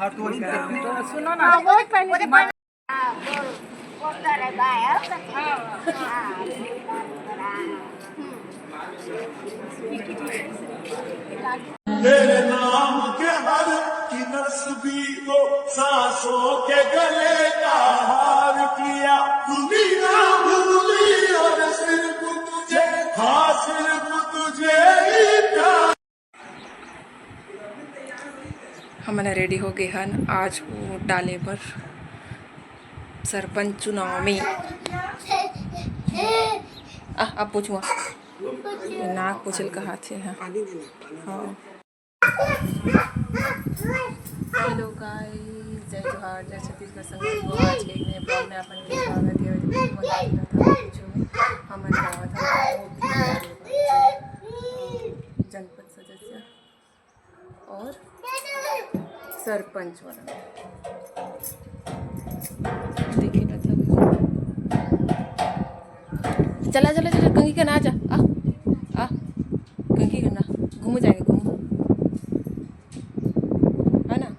सुनो ना बहुत पहले तेरे नाम के हर की नस्बी को सांसों के गले का हार किया दुनिया भूली और सिर्फ तुझे हाँ सिर्फ तुझे ही प्यार। हमारा रेडी हो गए हन आज वोट डाले पर सरपंच चुनाव में। अब पूछूँ नाक पूछल कहा थे। हाँ हेलो गाइस, जय जोहार, जय छत्तीसगढ़ संगत को आज के एक नए ब्लॉग में अपन के स्वागत है। हमारे गाँव था जनपद सदस्य और सरपंच वाला देखिए ना था। चला चला चला कंगी करना, आ जा आ कंगी करना, घूम जाएंगे घूम है ना।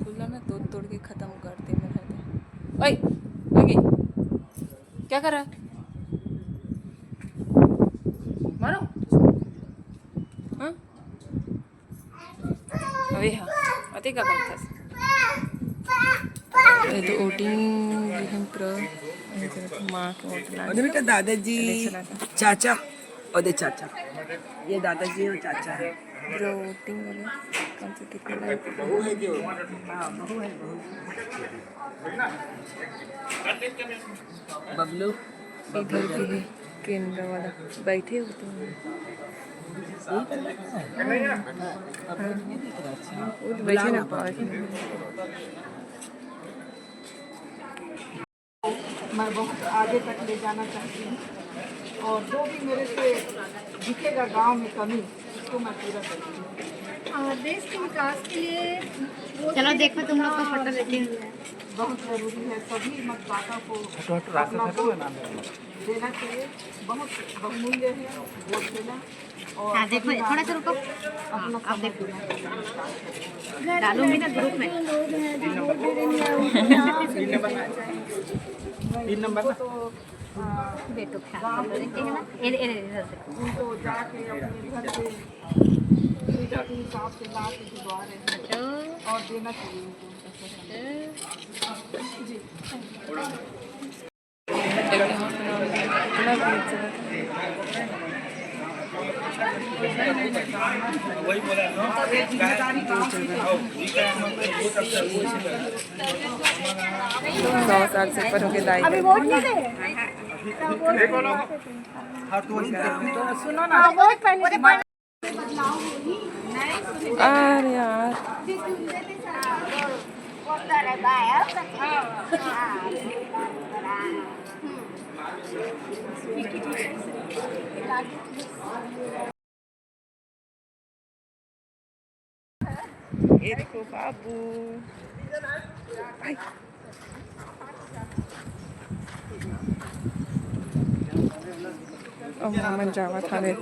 खुला ना तोड़ तोड़ के ख़त्म करते मेरा। ओए कंगी क्या कर रहा है? मारो हाँ अभी हाँ अति का करता तो वोटिंग माँ के वोट ला बेटा दादाजी चाचा और दे चाचा, ये दादाजी और चाचा है। वोटिंग वाले कौन से कितने बबलू इधर भी है केंद्र वाला बैठे होते हैं। बैठे ना पास मैं बहुत आगे तक ले जाना चाहती हूँ और जो भी मेरे से दिखेगा गांव में कमी उसको मैं पूरा करती हूँ। देश के विकास के लिए चलो देखो तुम लोग का फोटो लेते हैं। बहुत जरूरी है, सभी मतदाता को अपना वोट देना चाहिए। बहुत बहुमूल्य है वोट देना। और हाँ देखो थोड़ा सा रुको, अपना आप देखो देना डालूंगी ना ग्रुप में। 3 नंबर तो बेटो ख्याल देखते हैं ना, इधर देखो। उनको जाके अपने घर से मीटर के हिसाब से ला के दिलवा रहे हैं और देना चाहिए उनको। जी वही बोला ना 100 साल से ऊपर हो गए दाई। सुनो ना बहुत पहले अरे यार ये देखो बाबू मोहम्मद जावा था रे।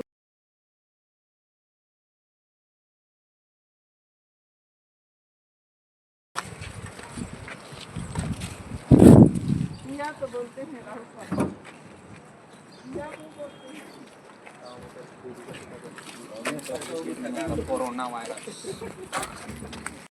तो बोलते हैं कोरोना वायरस